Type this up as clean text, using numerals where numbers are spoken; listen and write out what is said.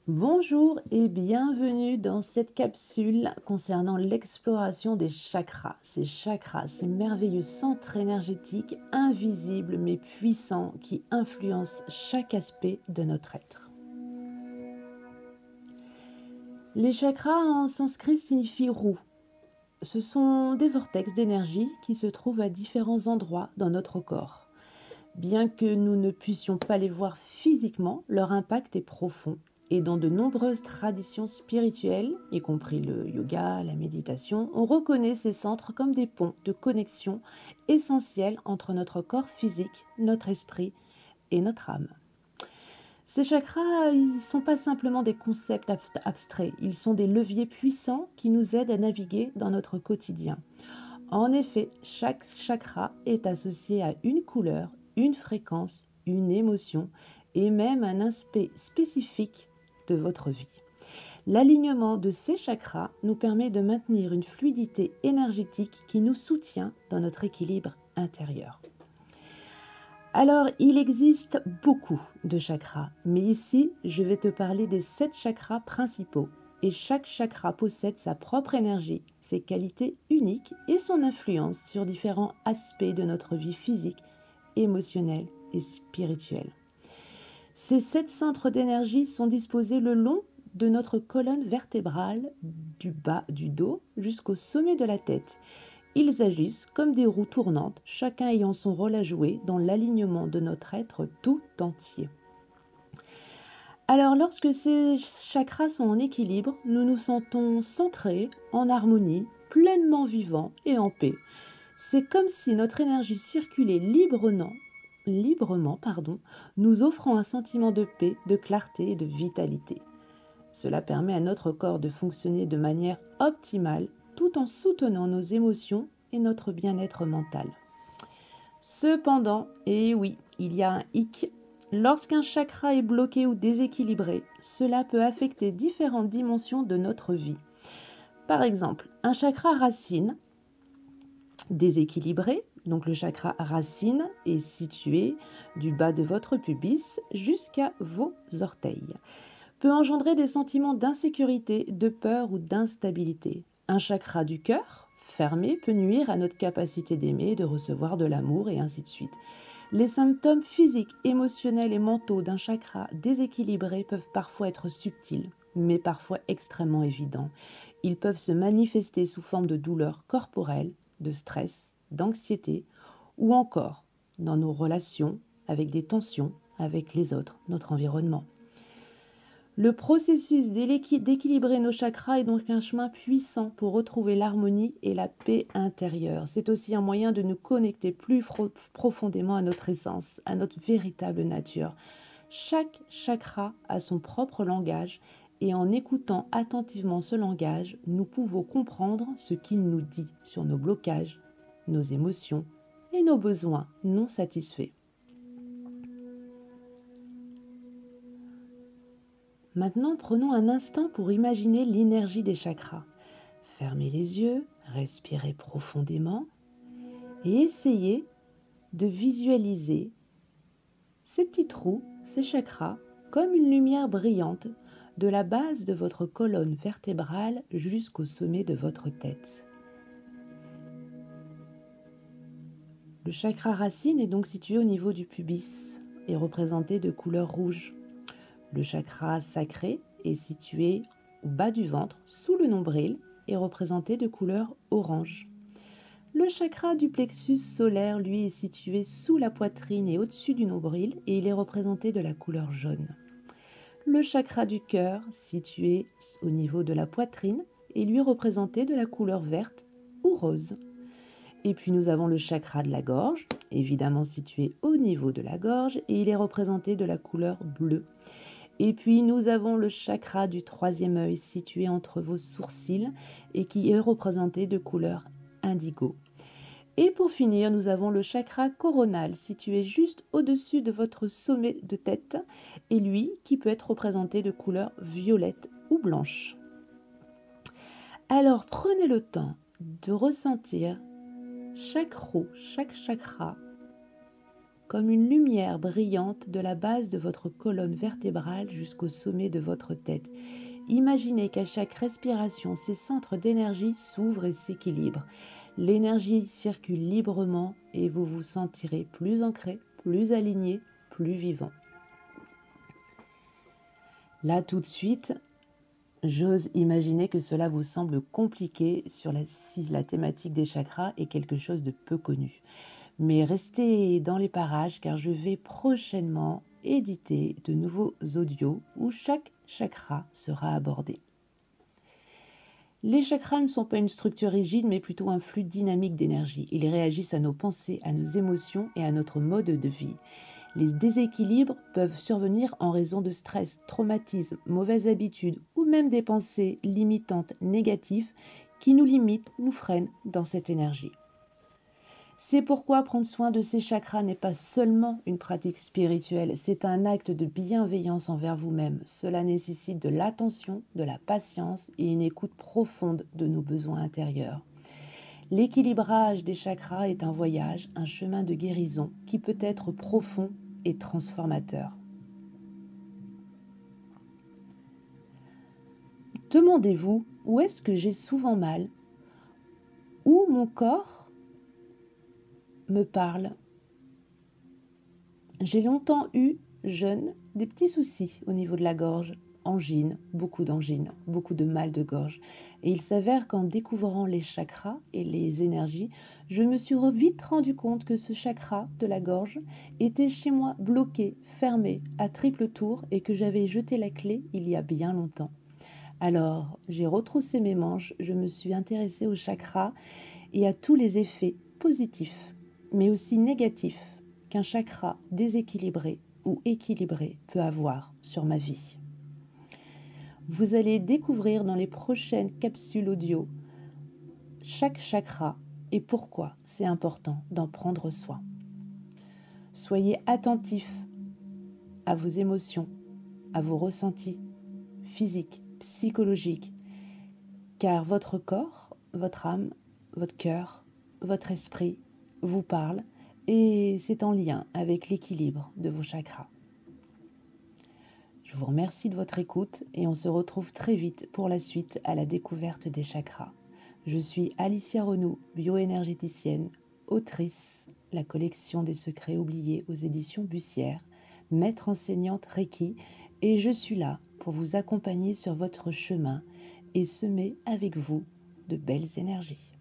Bonjour et bienvenue dans cette capsule concernant l'exploration des chakras. Ces merveilleux centres énergétiques invisibles mais puissants qui influencent chaque aspect de notre être. Les chakras en sanskrit signifient roue. Ce sont des vortex d'énergie qui se trouvent à différents endroits dans notre corps. Bien que nous ne puissions pas les voir physiquement, leur impact est profond. Et dans de nombreuses traditions spirituelles, y compris le yoga, la méditation, on reconnaît ces centres comme des ponts de connexion essentiels entre notre corps physique, notre esprit et notre âme. Ces chakras, ils ne sont pas simplement des concepts abstraits, ils sont des leviers puissants qui nous aident à naviguer dans notre quotidien. En effet, chaque chakra est associé à une couleur, une fréquence, une émotion et même un aspect spécifique de votre vie. L'alignement de ces chakras nous permet de maintenir une fluidité énergétique qui nous soutient dans notre équilibre intérieur. Alors, il existe beaucoup de chakras, mais ici, je vais te parler des 7 chakras principaux. Et chaque chakra possède sa propre énergie, ses qualités uniques et son influence sur différents aspects de notre vie physique, émotionnelle et spirituelle. Ces 7 centres d'énergie sont disposés le long de notre colonne vertébrale, du bas du dos jusqu'au sommet de la tête. Ils agissent comme des roues tournantes, chacun ayant son rôle à jouer dans l'alignement de notre être tout entier. Alors, lorsque ces chakras sont en équilibre, nous nous sentons centrés, en harmonie, pleinement vivants et en paix. C'est comme si notre énergie circulait librement, nous offrant un sentiment de paix, de clarté et de vitalité. Cela permet à notre corps de fonctionner de manière optimale tout en soutenant nos émotions et notre bien-être mental. Cependant, et oui, il y a un hic, lorsqu'un chakra est bloqué ou déséquilibré, cela peut affecter différentes dimensions de notre vie. Par exemple, un chakra racine déséquilibré, donc le chakra racine est situé du bas de votre pubis jusqu'à vos orteils, peut engendrer des sentiments d'insécurité, de peur ou d'instabilité. Un chakra du cœur fermé peut nuire à notre capacité d'aimer, de recevoir de l'amour et ainsi de suite. Les symptômes physiques, émotionnels et mentaux d'un chakra déséquilibré peuvent parfois être subtils, mais parfois extrêmement évidents. Ils peuvent se manifester sous forme de douleurs corporelles, de stress, d'anxiété ou encore dans nos relations avec des tensions avec les autres, notre environnement. Le processus d'équilibrer nos chakras est donc un chemin puissant pour retrouver l'harmonie et la paix intérieure. C'est aussi un moyen de nous connecter plus profondément à notre essence, à notre véritable nature. Chaque chakra a son propre langage et en écoutant attentivement ce langage, nous pouvons comprendre ce qu'il nous dit sur nos blocages, nos émotions et nos besoins non satisfaits. Maintenant, prenons un instant pour imaginer l'énergie des chakras. Fermez les yeux, respirez profondément et essayez de visualiser ces petits trous, ces chakras, comme une lumière brillante de la base de votre colonne vertébrale jusqu'au sommet de votre tête. Le chakra racine est donc situé au niveau du pubis et représenté de couleur rouge. Le chakra sacré est situé au bas du ventre, sous le nombril, et représenté de couleur orange. Le chakra du plexus solaire, lui, est situé sous la poitrine et au-dessus du nombril, et il est représenté de la couleur jaune. Le chakra du cœur, situé au niveau de la poitrine, est lui représenté de la couleur verte ou rose. Et puis nous avons le chakra de la gorge, évidemment situé au niveau de la gorge, et il est représenté de la couleur bleue. Et puis nous avons le chakra du troisième œil situé entre vos sourcils et qui est représenté de couleur indigo. Et pour finir, nous avons le chakra coronal situé juste au-dessus de votre sommet de tête et lui qui peut être représenté de couleur violette ou blanche. Alors prenez le temps de ressentir chaque roue, chaque chakra comme une lumière brillante de la base de votre colonne vertébrale jusqu'au sommet de votre tête. Imaginez qu'à chaque respiration, ces centres d'énergie s'ouvrent et s'équilibrent. L'énergie circule librement et vous vous sentirez plus ancré, plus aligné, plus vivant. Là, tout de suite, j'ose imaginer que cela vous semble compliqué si la thématique des chakras est quelque chose de peu connu. Mais restez dans les parages car je vais prochainement éditer de nouveaux audios où chaque chakra sera abordé. Les chakras ne sont pas une structure rigide mais plutôt un flux dynamique d'énergie. Ils réagissent à nos pensées, à nos émotions et à notre mode de vie. Les déséquilibres peuvent survenir en raison de stress, traumatismes, mauvaises habitudes ou même des pensées limitantes négatives qui nous limitent, nous freinent dans cette énergie. C'est pourquoi prendre soin de ces chakras n'est pas seulement une pratique spirituelle, c'est un acte de bienveillance envers vous-même. Cela nécessite de l'attention, de la patience et une écoute profonde de nos besoins intérieurs. L'équilibrage des chakras est un voyage, un chemin de guérison qui peut être profond et transformateur. Demandez-vous où est-ce que j'ai souvent mal, où mon corps me parle. J'ai longtemps eu, jeune, des petits soucis au niveau de la gorge, angine, beaucoup de mal de gorge. Et il s'avère qu'en découvrant les chakras et les énergies, je me suis vite rendu compte que ce chakra de la gorge était chez moi bloqué, fermé, à triple tour et que j'avais jeté la clé il y a bien longtemps. Alors, j'ai retroussé mes manches, je me suis intéressée aux chakras et à tous les effets positifs mais aussi négatif qu'un chakra déséquilibré ou équilibré peut avoir sur ma vie. Vous allez découvrir dans les prochaines capsules audio chaque chakra et pourquoi c'est important d'en prendre soin. Soyez attentifs à vos émotions, à vos ressentis physiques, psychologiques, car votre corps, votre âme, votre cœur, votre esprit vous parle et c'est en lien avec l'équilibre de vos chakras. Je vous remercie de votre écoute et on se retrouve très vite pour la suite à la découverte des chakras. Je suis Alicia Renou, bioénergéticienne, autrice, la collection des secrets oubliés aux éditions Bussière, maître enseignante Reiki et je suis là pour vous accompagner sur votre chemin et semer avec vous de belles énergies.